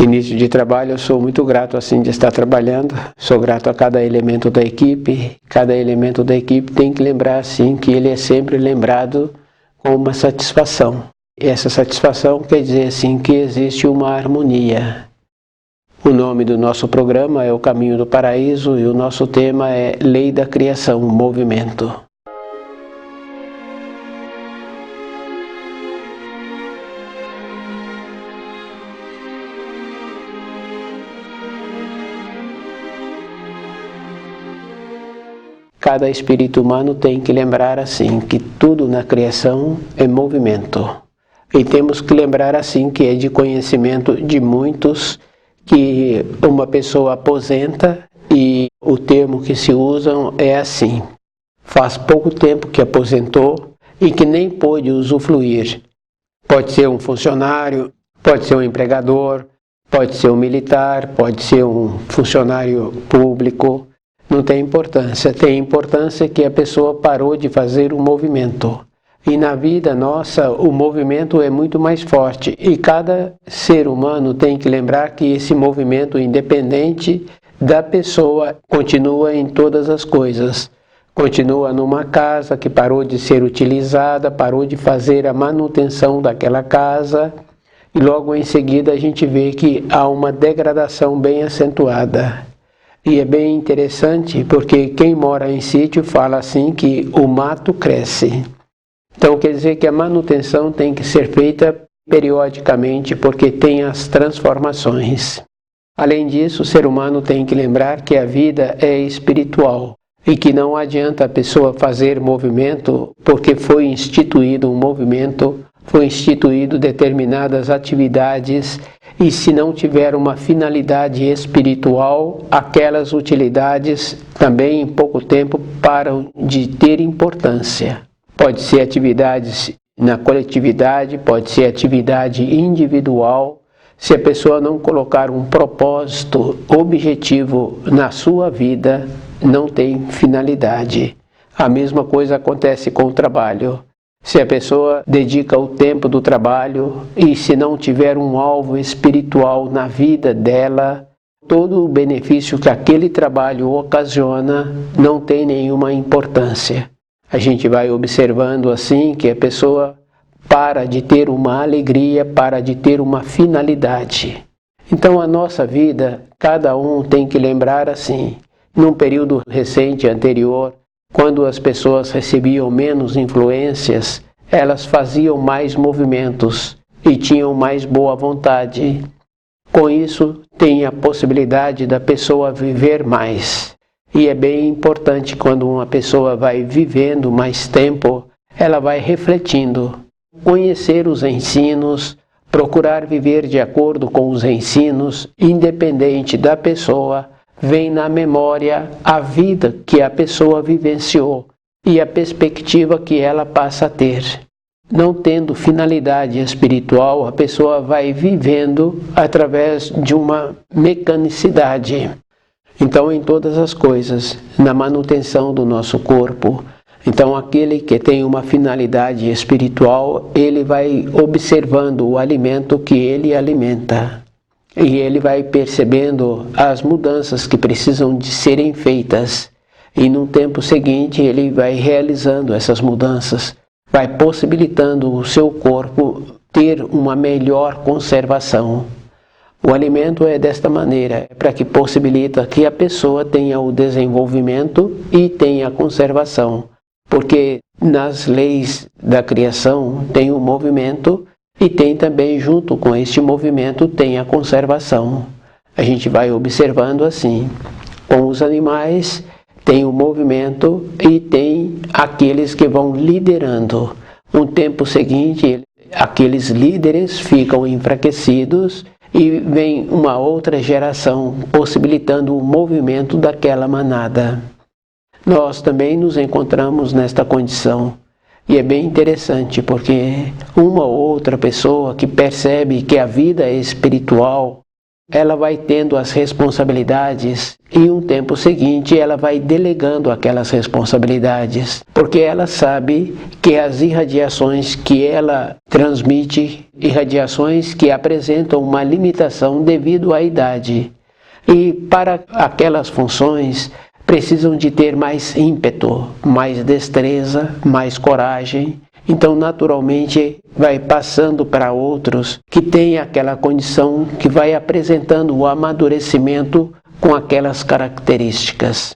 Esse início de trabalho eu sou muito grato assim de estar trabalhando, sou grato a cada elemento da equipe. Cada elemento da equipe tem que lembrar assim que ele é sempre lembrado com uma satisfação. E essa satisfação quer dizer assim que existe uma harmonia. O nome do nosso programa é O Caminho do Paraíso e o nosso tema é Lei da Criação, Movimento. Cada espírito humano tem que lembrar assim que tudo na criação é movimento. E temos que lembrar assim que é de conhecimento de muitos que uma pessoa aposenta e o termo que se usam é assim: faz pouco tempo que aposentou e que nem pôde usufruir. Pode ser um funcionário, pode ser um empregador, pode ser um militar, pode ser um funcionário público. Não tem importância que a pessoa parou de fazer o movimento. E na vida nossa, o movimento é muito mais forte. E cada ser humano tem que lembrar que esse movimento, independente da pessoa, continua em todas as coisas. Continua numa casa que parou de ser utilizada, parou de fazer a manutenção daquela casa. E logo em seguida a gente vê que há uma degradação bem acentuada. E é bem interessante porque quem mora em sítio fala assim que o mato cresce. Então quer dizer que a manutenção tem que ser feita periodicamente porque tem as transformações. Além disso, o ser humano tem que lembrar que a vida é espiritual e que não adianta a pessoa fazer movimento porque foi instituído um movimento, foi instituído determinadas atividades e se não tiver uma finalidade espiritual, aquelas utilidades também em pouco tempo param de ter importância. Pode ser atividades na coletividade, pode ser atividade individual. Se a pessoa não colocar um propósito objetivo na sua vida, não tem finalidade. A mesma coisa acontece com o trabalho. Se a pessoa dedica o tempo do trabalho e se não tiver um alvo espiritual na vida dela, todo o benefício que aquele trabalho ocasiona não tem nenhuma importância. A gente vai observando assim que a pessoa para de ter uma alegria, para de ter uma finalidade. Então a nossa vida, cada um tem que lembrar assim, num período recente anterior, quando as pessoas recebiam menos influências, elas faziam mais movimentos e tinham mais boa vontade. Com isso, tem a possibilidade da pessoa viver mais. E é bem importante quando uma pessoa vai vivendo mais tempo, ela vai refletindo, conhecer os ensinos, procurar viver de acordo com os ensinos, independente da pessoa, vem na memória a vida que a pessoa vivenciou e a perspectiva que ela passa a ter. Não tendo finalidade espiritual, a pessoa vai vivendo através de uma mecanicidade. Então, em todas as coisas, na manutenção do nosso corpo, então aquele que tem uma finalidade espiritual, ele vai observando o alimento que ele alimenta. E ele vai percebendo as mudanças que precisam de serem feitas. E no tempo seguinte ele vai realizando essas mudanças, vai possibilitando o seu corpo ter uma melhor conservação. O alimento é desta maneira, para que possibilita que a pessoa tenha o desenvolvimento e tenha a conservação. Porque nas leis da criação tem o movimento e tem também, junto com este movimento, tem a conservação. A gente vai observando assim. Com os animais, tem o movimento e tem aqueles que vão liderando. No tempo seguinte, aqueles líderes ficam enfraquecidos e vem uma outra geração, possibilitando o movimento daquela manada. Nós também nos encontramos nesta condição. E é bem interessante porque uma ou outra pessoa que percebe que a vida é espiritual, ela vai tendo as responsabilidades e um tempo seguinte ela vai delegando aquelas responsabilidades, porque ela sabe que as irradiações que ela transmite, irradiações que apresentam uma limitação devido à idade, e para aquelas funções precisam de ter mais ímpeto, mais destreza, mais coragem. Então, naturalmente, vai passando para outros que têm aquela condição, que vai apresentando o amadurecimento com aquelas características.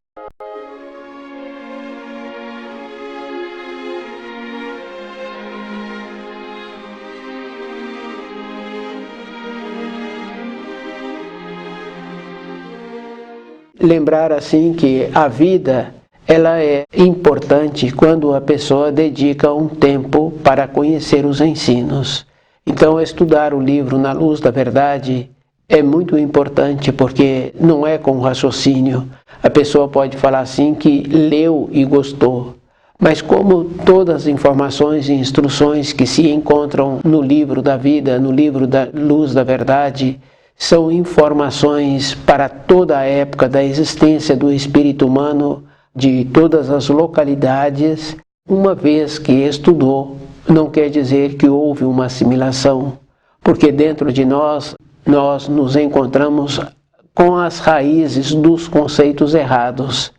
Lembrar assim que a vida ela é importante quando a pessoa dedica um tempo para conhecer os ensinos. Então, estudar o livro Na Luz da Verdade é muito importante, porque não é com raciocínio. A pessoa pode falar assim que leu e gostou, mas como todas as informações e instruções que se encontram no livro da vida, no livro da Luz da Verdade, são informações para toda a época da existência do espírito humano, de todas as localidades. Uma vez que estudou, não quer dizer que houve uma assimilação, porque dentro de nós nos encontramos com as raízes dos conceitos errados.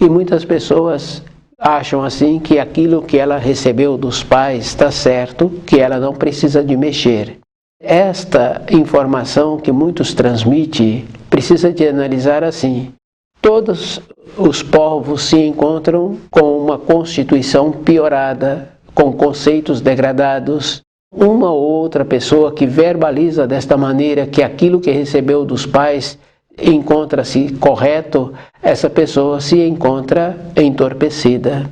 E muitas pessoas acham assim que aquilo que ela recebeu dos pais está certo, que ela não precisa de mexer. Esta informação que muitos transmitem precisa de analisar assim. Todos os povos se encontram com uma constituição piorada, com conceitos degradados. Uma ou outra pessoa que verbaliza desta maneira que aquilo que recebeu dos pais encontra-se correto, essa pessoa se encontra entorpecida.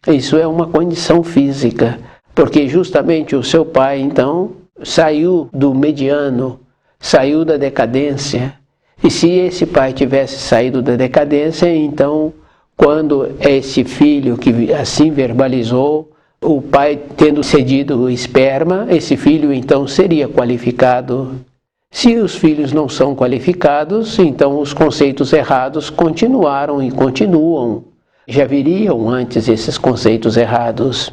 Isso é uma condição física, porque justamente o seu pai, então, saiu do mediano, saiu da decadência. E se esse pai tivesse saído da decadência, então, quando esse filho que assim verbalizou, o pai tendo cedido o esperma, esse filho então seria qualificado. Se os filhos não são qualificados, então os conceitos errados continuaram e continuam. Já viriam antes esses conceitos errados.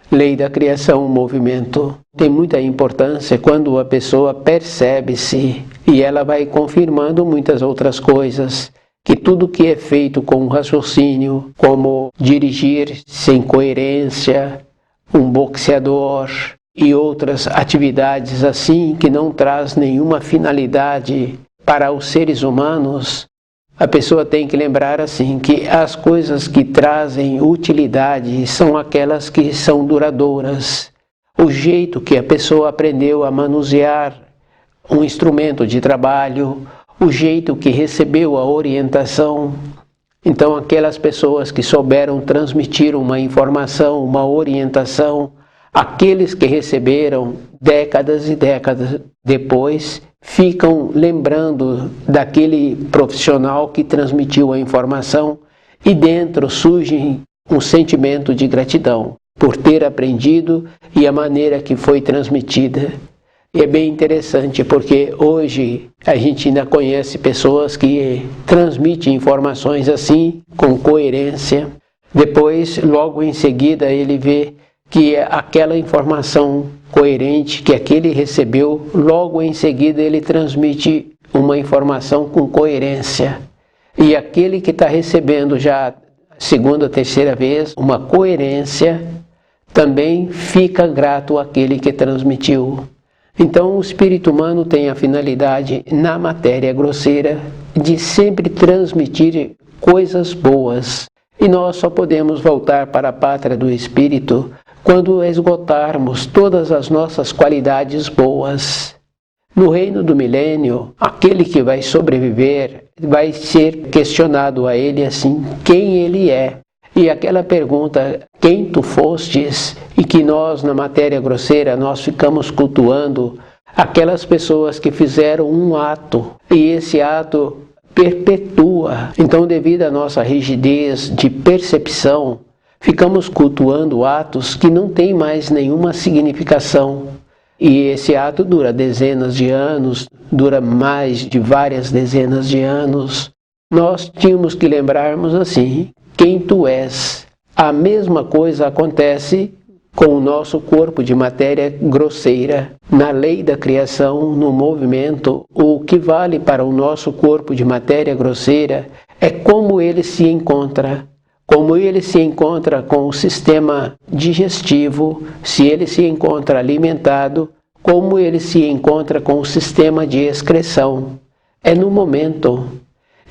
Lei da criação, movimento. Tem muita importância quando a pessoa percebe-se e ela vai confirmando muitas outras coisas, que tudo que é feito com raciocínio, como dirigir sem coerência, um boxeador e outras atividades assim que não traz nenhuma finalidade para os seres humanos, a pessoa tem que lembrar assim que as coisas que trazem utilidade são aquelas que são duradouras. O jeito que a pessoa aprendeu a manusear um instrumento de trabalho, o jeito que recebeu a orientação. Então, aquelas pessoas que souberam transmitir uma informação, uma orientação, aqueles que receberam décadas e décadas depois, ficam lembrando daquele profissional que transmitiu a informação e dentro surge um sentimento de gratidão por ter aprendido e a maneira que foi transmitida. E é bem interessante porque hoje a gente ainda conhece pessoas que transmitem informações assim, com coerência. Depois, logo em seguida, ele vê que aquela informação coerente que aquele recebeu, logo em seguida ele transmite uma informação com coerência. E aquele que está recebendo já segunda, terceira vez, uma coerência, também fica grato àquele que transmitiu. Então o espírito humano tem a finalidade na matéria grosseira de sempre transmitir coisas boas. E nós só podemos voltar para a pátria do espírito quando esgotarmos todas as nossas qualidades boas. No reino do milênio, aquele que vai sobreviver vai ser questionado a ele assim, quem ele é. E aquela pergunta, quem tu fostes, e que nós na matéria grosseira nós ficamos cultuando aquelas pessoas que fizeram um ato, e esse ato perpetua. Então, devido à nossa rigidez de percepção, ficamos cultuando atos que não têm mais nenhuma significação. E esse ato dura dezenas de anos, dura mais de várias dezenas de anos, nós tínhamos que lembrarmos assim, quem tu és. A mesma coisa acontece com o nosso corpo de matéria grosseira. Na lei da criação, no movimento, o que vale para o nosso corpo de matéria grosseira é como ele se encontra. Como ele se encontra com o sistema digestivo, se ele se encontra alimentado, como ele se encontra com o sistema de excreção. É no momento.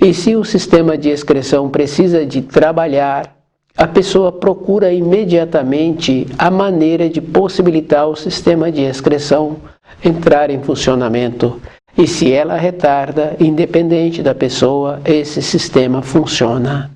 E se o sistema de excreção precisa de trabalhar, a pessoa procura imediatamente a maneira de possibilitar o sistema de excreção entrar em funcionamento. E se ela retarda, independente da pessoa, esse sistema funciona.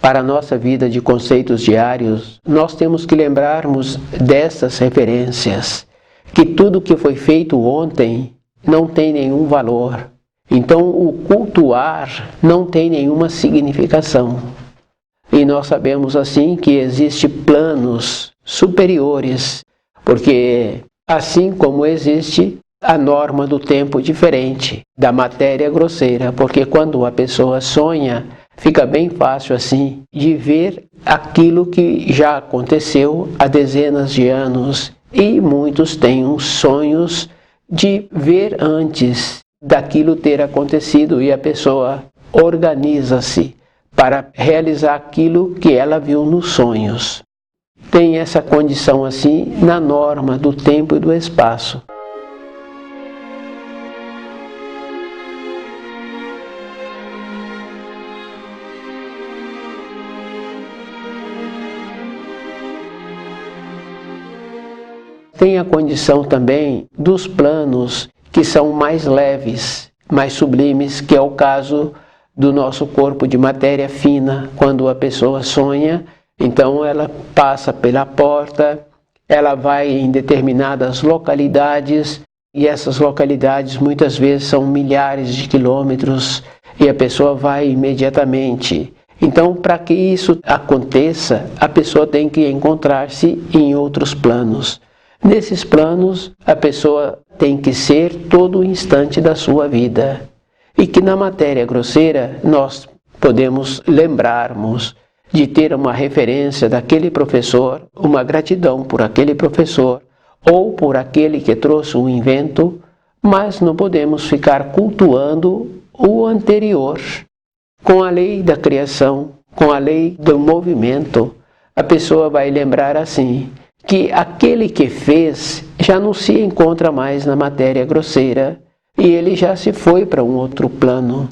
Para a nossa vida de conceitos diários, nós temos que lembrarmos dessas referências, que tudo que foi feito ontem não tem nenhum valor. Então, o cultuar não tem nenhuma significação. E nós sabemos assim que existem planos superiores, porque assim como existe a norma do tempo diferente, da matéria grosseira, porque quando a pessoa sonha, fica bem fácil assim de ver aquilo que já aconteceu há dezenas de anos, e muitos têm os sonhos de ver antes daquilo ter acontecido, e a pessoa organiza-se para realizar aquilo que ela viu nos sonhos. Tem essa condição assim na norma do tempo e do espaço. Tem a condição também dos planos que são mais leves, mais sublimes, que é o caso do nosso corpo de matéria fina. Quando a pessoa sonha, então ela passa pela porta, ela vai em determinadas localidades, e essas localidades muitas vezes são milhares de quilômetros, e a pessoa vai imediatamente. Então, para que isso aconteça, a pessoa tem que encontrar-se em outros planos. Nesses planos, a pessoa tem que ser todo o instante da sua vida. E que na matéria grosseira nós podemos lembrarmos de ter uma referência daquele professor, uma gratidão por aquele professor, ou por aquele que trouxe um invento, mas não podemos ficar cultuando o anterior. Com a lei da criação, com a lei do movimento, a pessoa vai lembrar assim, que aquele que fez já não se encontra mais na matéria grosseira e ele já se foi para um outro plano.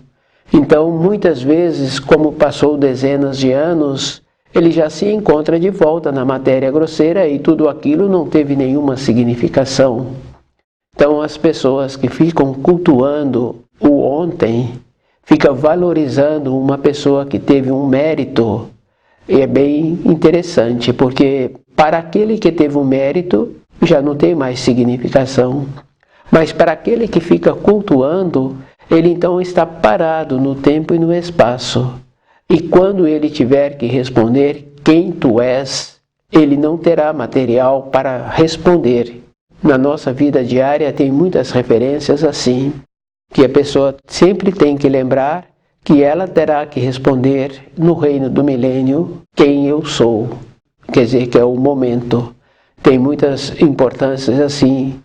Então, muitas vezes, como passou dezenas de anos, ele já se encontra de volta na matéria grosseira e tudo aquilo não teve nenhuma significação. Então, as pessoas que ficam cultuando o ontem, ficam valorizando uma pessoa que teve um mérito, e é bem interessante, porque para aquele que teve um mérito, já não tem mais significação. Mas para aquele que fica cultuando, ele então está parado no tempo e no espaço. E quando ele tiver que responder quem tu és, ele não terá material para responder. Na nossa vida diária tem muitas referências assim, que a pessoa sempre tem que lembrar que ela terá que responder no reino do milênio quem eu sou. Quer dizer, que é o momento. Tem muitas importâncias assim.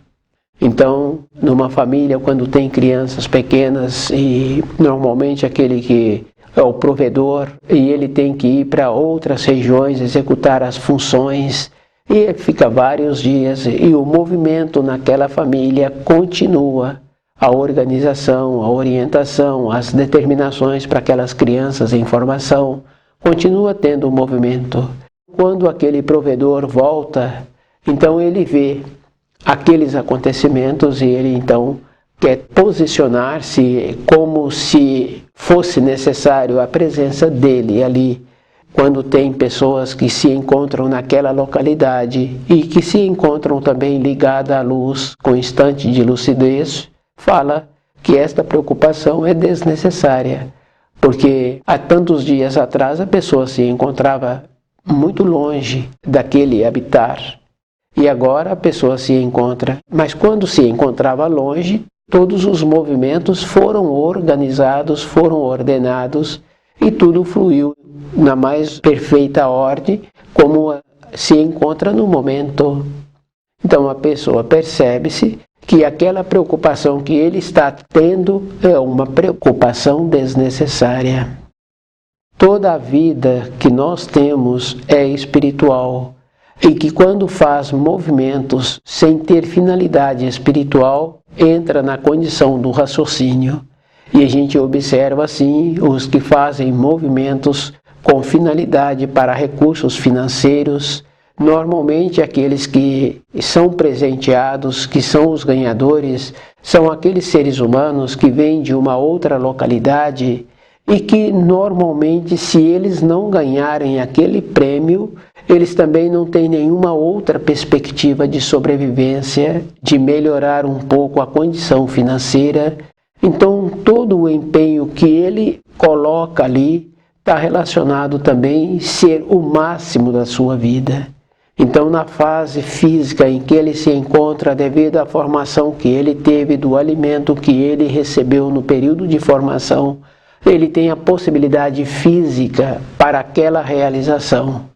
Então, numa família, quando tem crianças pequenas, e normalmente aquele que é o provedor, e ele tem que ir para outras regiões executar as funções, e ele fica vários dias, e o movimento naquela família continua. A organização, a orientação, as determinações para aquelas crianças em formação, continua tendo um movimento. Quando aquele provedor volta, então ele vê aqueles acontecimentos e ele então quer posicionar-se como se fosse necessário a presença dele ali. Quando tem pessoas que se encontram naquela localidade e que se encontram também ligadas à luz, com instante de lucidez, fala que esta preocupação é desnecessária, porque há tantos dias atrás a pessoa se encontrava muito longe daquele habitar, e agora a pessoa se encontra, mas quando se encontrava longe, todos os movimentos foram organizados, foram ordenados e tudo fluiu na mais perfeita ordem, como se encontra no momento. Então a pessoa percebe-se que aquela preocupação que ele está tendo é uma preocupação desnecessária. Toda a vida que nós temos é espiritual e que quando faz movimentos sem ter finalidade espiritual, entra na condição do raciocínio. E a gente observa assim os que fazem movimentos com finalidade para recursos financeiros, normalmente aqueles que são presenteados, que são os ganhadores, são aqueles seres humanos que vêm de uma outra localidade e que normalmente, se eles não ganharem aquele prêmio, eles também não têm nenhuma outra perspectiva de sobrevivência, de melhorar um pouco a condição financeira. Então todo o empenho que ele coloca ali está relacionado também em ser o máximo da sua vida. Então, na fase física em que ele se encontra, devido à formação que ele teve, do alimento que ele recebeu no período de formação, ele tem a possibilidade física para aquela realização.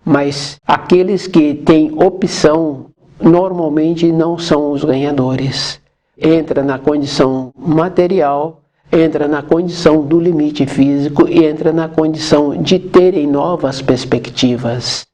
Mas aqueles que têm opção, normalmente não são os ganhadores. Entra na condição material, entra na condição do limite físico e entra na condição de terem novas perspectivas.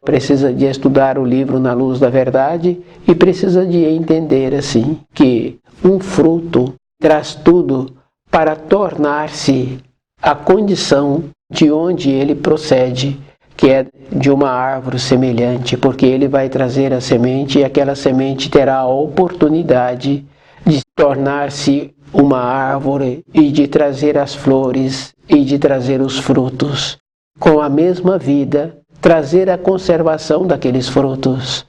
Precisa de estudar o livro Na Luz da Verdade e precisa de entender assim que um fruto traz tudo para tornar-se a condição de onde ele procede, que é de uma árvore semelhante, porque ele vai trazer a semente e aquela semente terá a oportunidade de tornar-se uma árvore e de trazer as flores e de trazer os frutos. Com a mesma vida, trazer a conservação daqueles frutos,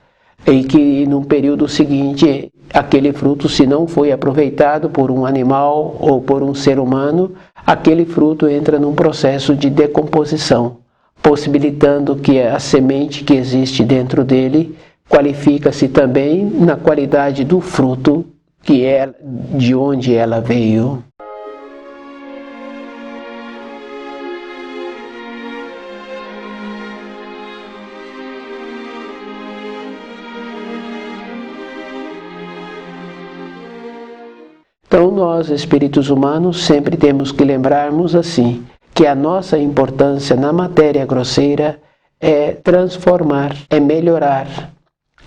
e que no período seguinte, aquele fruto, se não foi aproveitado por um animal ou por um ser humano, aquele fruto entra num processo de decomposição, possibilitando que a semente que existe dentro dele qualifica-se também na qualidade do fruto, que é de onde ela veio. Então nós, espíritos humanos, sempre temos que lembrarmos assim, que a nossa importância na matéria grosseira é transformar, é melhorar.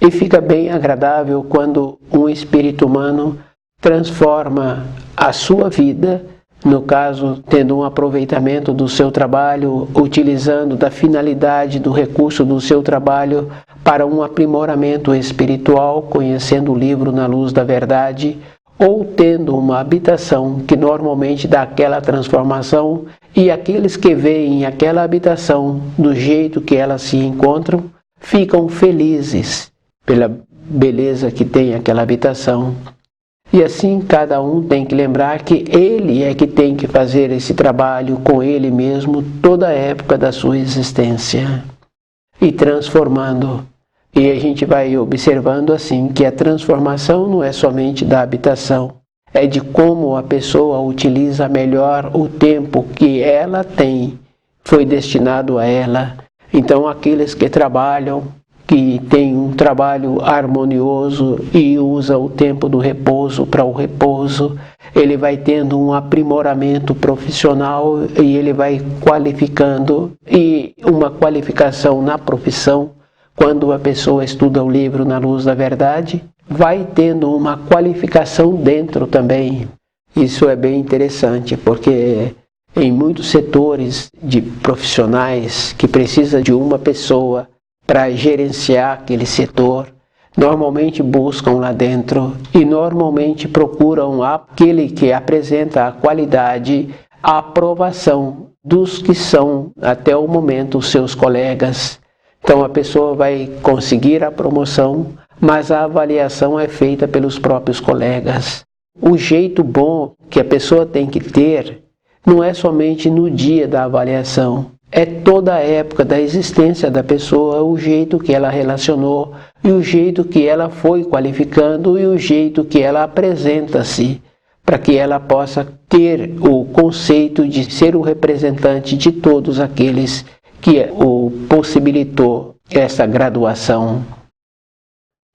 E fica bem agradável quando um espírito humano transforma a sua vida, no caso, tendo um aproveitamento do seu trabalho, utilizando da finalidade do recurso do seu trabalho para um aprimoramento espiritual, conhecendo o livro Na Luz da Verdade, ou tendo uma habitação que normalmente dá aquela transformação, e aqueles que veem aquela habitação do jeito que elas se encontram, ficam felizes pela beleza que tem aquela habitação. E assim cada um tem que lembrar que ele é que tem que fazer esse trabalho com ele mesmo toda a época da sua existência, e transformando. E a gente vai observando assim que a transformação não é somente da habitação, é de como a pessoa utiliza melhor o tempo que ela tem, foi destinado a ela. Então aqueles que trabalham, que têm um trabalho harmonioso e usa o tempo do repouso para o repouso, ele vai tendo um aprimoramento profissional e ele vai qualificando, e uma qualificação na profissão. Quando a pessoa estuda o livro Na Luz da Verdade, vai tendo uma qualificação dentro também. Isso é bem interessante, porque em muitos setores de profissionais que precisa de uma pessoa para gerenciar aquele setor, normalmente buscam lá dentro e normalmente procuram aquele que apresenta a qualidade, a aprovação dos que são até o momento os seus colegas. Então a pessoa vai conseguir a promoção, mas a avaliação é feita pelos próprios colegas. O jeito bom que a pessoa tem que ter não é somente no dia da avaliação, é toda a época da existência da pessoa, o jeito que ela relacionou, e o jeito que ela foi qualificando, e o jeito que ela apresenta-se, para que ela possa ter o conceito de ser o representante de todos aqueles que o possibilitou essa graduação.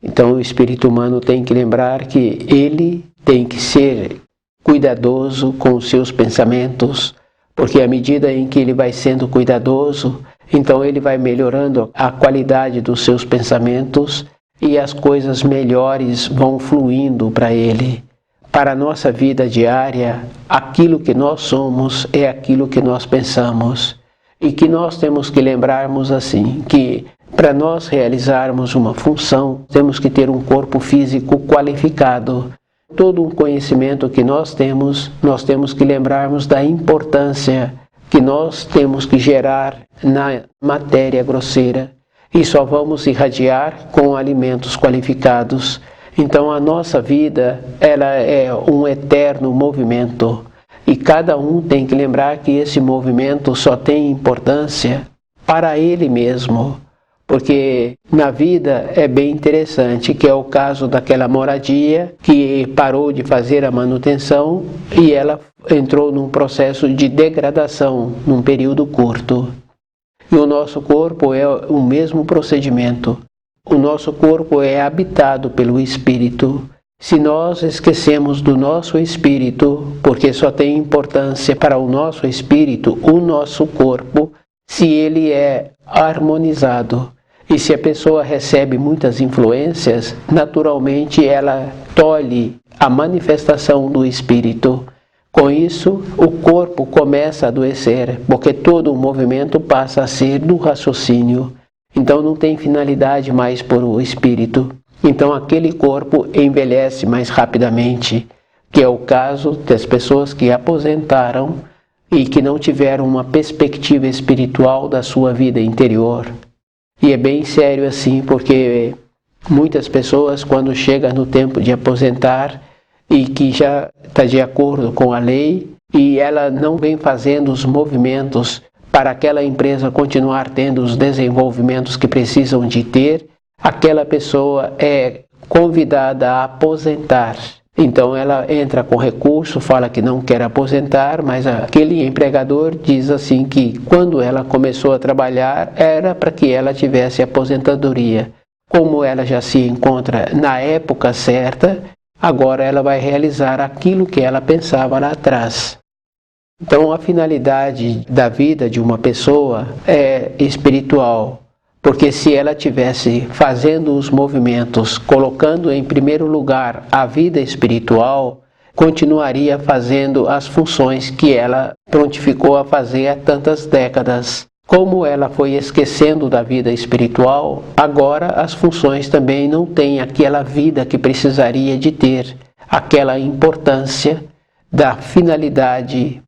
Então o espírito humano tem que lembrar que ele tem que ser cuidadoso com os seus pensamentos, porque à medida em que ele vai sendo cuidadoso, então ele vai melhorando a qualidade dos seus pensamentos e as coisas melhores vão fluindo para ele. Para a nossa vida diária, aquilo que nós somos é aquilo que nós pensamos. E que nós temos que lembrarmos assim, que para nós realizarmos uma função, temos que ter um corpo físico qualificado. Todo um conhecimento que nós temos que lembrarmos da importância que nós temos que gerar na matéria grosseira. E só vamos irradiar com alimentos qualificados. Então a nossa vida, ela é um eterno movimento. E cada um tem que lembrar que esse movimento só tem importância para ele mesmo. Porque na vida é bem interessante, que é o caso daquela moradia que parou de fazer a manutenção e ela entrou num processo de degradação num período curto. E o nosso corpo é o mesmo procedimento. O nosso corpo é habitado pelo espírito. Se nós esquecemos do nosso espírito, porque só tem importância para o nosso espírito, o nosso corpo, se ele é harmonizado. E se a pessoa recebe muitas influências, naturalmente ela tolhe a manifestação do espírito. Com isso, o corpo começa a adoecer, porque todo o movimento passa a ser do raciocínio. Então não tem finalidade mais por o espírito. Então aquele corpo envelhece mais rapidamente, que é o caso das pessoas que aposentaram e que não tiveram uma perspectiva espiritual da sua vida interior. E é bem sério assim, porque muitas pessoas, quando chegam no tempo de aposentar e que já está de acordo com a lei, e ela não vem fazendo os movimentos para aquela empresa continuar tendo os desenvolvimentos que precisam de ter, aquela pessoa é convidada a aposentar. Então ela entra com recurso, fala que não quer aposentar, mas aquele empregador diz assim que quando ela começou a trabalhar era para que ela tivesse aposentadoria. Como ela já se encontra na época certa, agora ela vai realizar aquilo que ela pensava lá atrás. Então a finalidade da vida de uma pessoa é espiritual. Porque se ela tivesse fazendo os movimentos, colocando em primeiro lugar a vida espiritual, continuaria fazendo as funções que ela prontificou a fazer há tantas décadas. Como ela foi esquecendo da vida espiritual, agora as funções também não têm aquela vida que precisaria de ter, aquela importância da finalidade.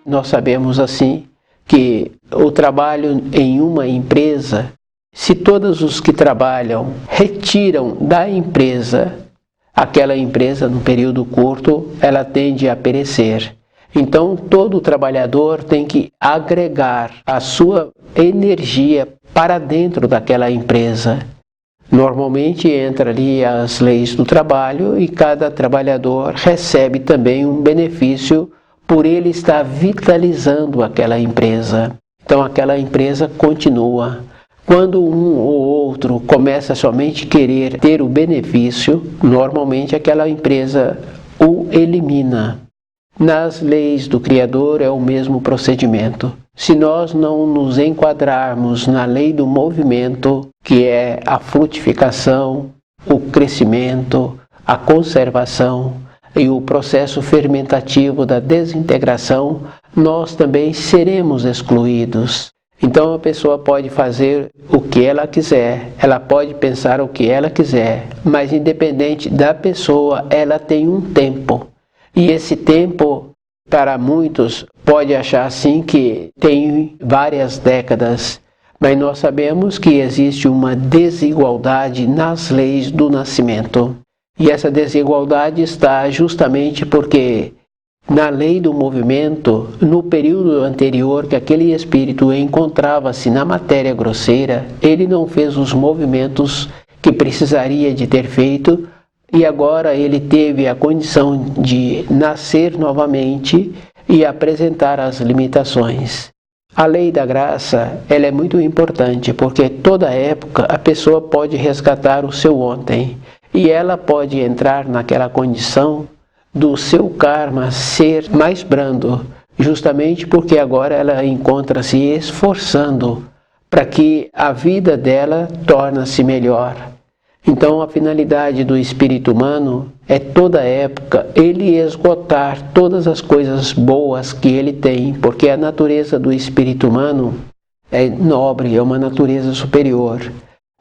Nós sabemos assim que o trabalho em uma empresa, se todos os que trabalham retiram da empresa, aquela empresa num período curto, ela tende a perecer. Então todo trabalhador tem que agregar a sua energia para dentro daquela empresa. Normalmente entra ali as leis do trabalho e cada trabalhador recebe também um benefício por ele estar vitalizando aquela empresa. Então aquela empresa continua. Quando um ou outro começa somente a querer ter o benefício, normalmente aquela empresa o elimina. Nas leis do Criador é o mesmo procedimento. Se nós não nos enquadrarmos na lei do movimento, que é a frutificação, o crescimento, a conservação, e o processo fermentativo da desintegração, nós também seremos excluídos. Então a pessoa pode fazer o que ela quiser, ela pode pensar o que ela quiser, mas independente da pessoa, ela tem um tempo. E esse tempo, para muitos, pode achar assim que tem várias décadas, Mas nós sabemos que existe uma desigualdade nas leis do nascimento. E essa desigualdade está justamente porque na lei do movimento, no período anterior que aquele espírito encontrava-se na matéria grosseira, ele não fez os movimentos que precisaria de ter feito, e agora ele teve a condição de nascer novamente e apresentar as limitações. A lei da graça, ela é muito importante, porque toda época a pessoa pode resgatar o seu ontem, e ela pode entrar naquela condição do seu karma ser mais brando, justamente porque agora ela encontra-se esforçando para que a vida dela torne-se melhor. Então a finalidade do espírito humano é toda época ele esgotar todas as coisas boas que ele tem, porque a natureza do espírito humano é nobre, é uma natureza superior.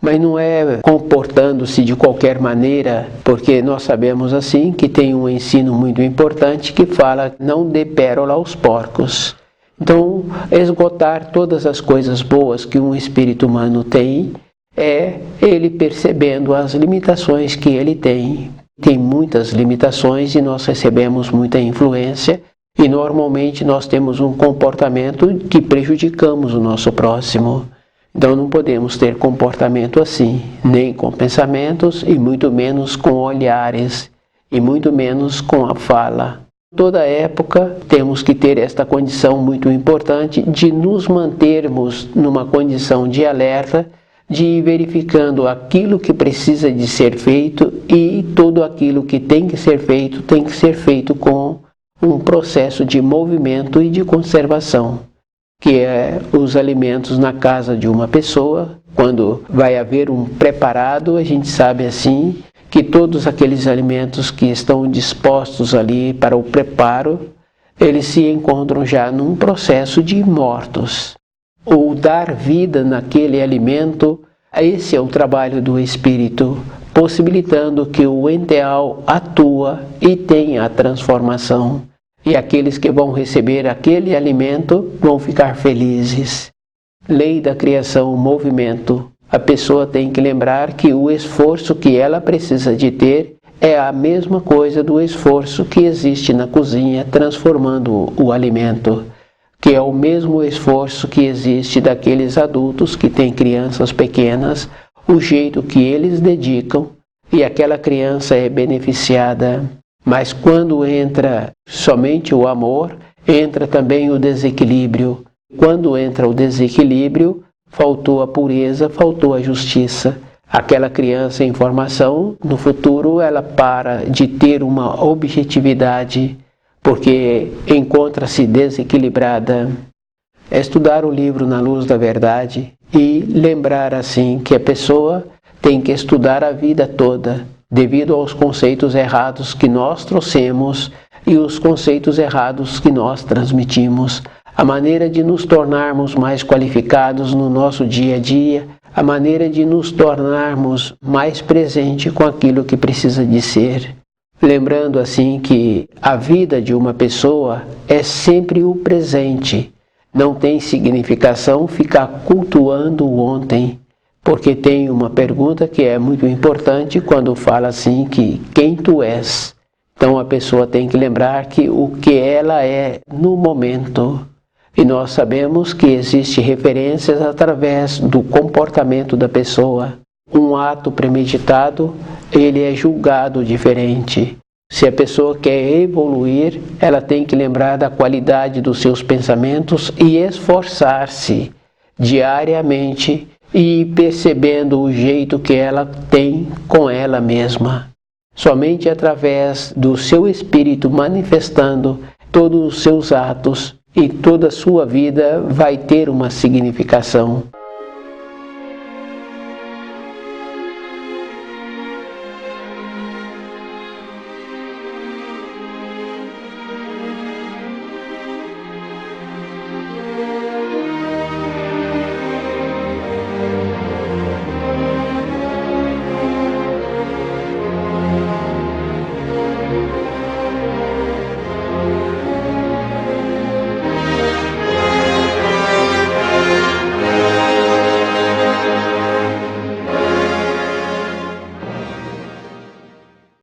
Mas não é comportando-se de qualquer maneira, porque nós sabemos assim que tem um ensino muito importante que fala não dê pérola aos porcos. Então, esgotar todas as coisas boas que um espírito humano tem é ele percebendo as limitações que ele tem. Tem muitas limitações e nós recebemos muita influência e normalmente nós temos um comportamento que prejudicamos o nosso próximo. Então não podemos ter comportamento assim, nem com pensamentos e muito menos com olhares e muito menos com a fala. Toda época temos que ter esta condição muito importante de nos mantermos numa condição de alerta, de ir verificando aquilo que precisa de ser feito e tudo aquilo que tem que ser feito com um processo de movimento e de conservação, que é os alimentos na casa de uma pessoa. Quando vai haver um preparado, a gente sabe assim que todos aqueles alimentos que estão dispostos ali para o preparo, eles se encontram já num processo de mortos. O dar vida naquele alimento, esse é o trabalho do espírito, possibilitando que o enteal atua e tenha a transformação. E aqueles que vão receber aquele alimento vão ficar felizes. Lei da criação, movimento. A pessoa tem que lembrar que o esforço que ela precisa de ter é a mesma coisa do esforço que existe na cozinha transformando o alimento, que é o mesmo esforço que existe daqueles adultos que têm crianças pequenas, o jeito que eles dedicam e aquela criança é beneficiada. Mas quando entra somente o amor, entra também o desequilíbrio. Quando entra o desequilíbrio, faltou a pureza, faltou a justiça. Aquela criança em formação, no futuro, ela para de ter uma objetividade, porque encontra-se desequilibrada. É estudar o livro Na Luz da Verdade e lembrar assim que a pessoa tem que estudar a vida toda, devido aos conceitos errados que nós trouxemos e os conceitos errados que nós transmitimos, a maneira de nos tornarmos mais qualificados no nosso dia a dia, a maneira de nos tornarmos mais presente com aquilo que precisa de ser. Lembrando assim que a vida de uma pessoa é sempre o presente. Não tem significação ficar cultuando o ontem, porque tem uma pergunta que é muito importante quando fala assim que quem tu és. Então a pessoa tem que lembrar que o que ela é no momento. E nós sabemos que existem referências através do comportamento da pessoa. Um ato premeditado, ele é julgado diferente. Se a pessoa quer evoluir, ela tem que lembrar da qualidade dos seus pensamentos e esforçar-se diariamente e ir percebendo o jeito que ela tem com ela mesma. Somente através do seu espírito manifestando todos os seus atos e toda a sua vida vai ter uma significação.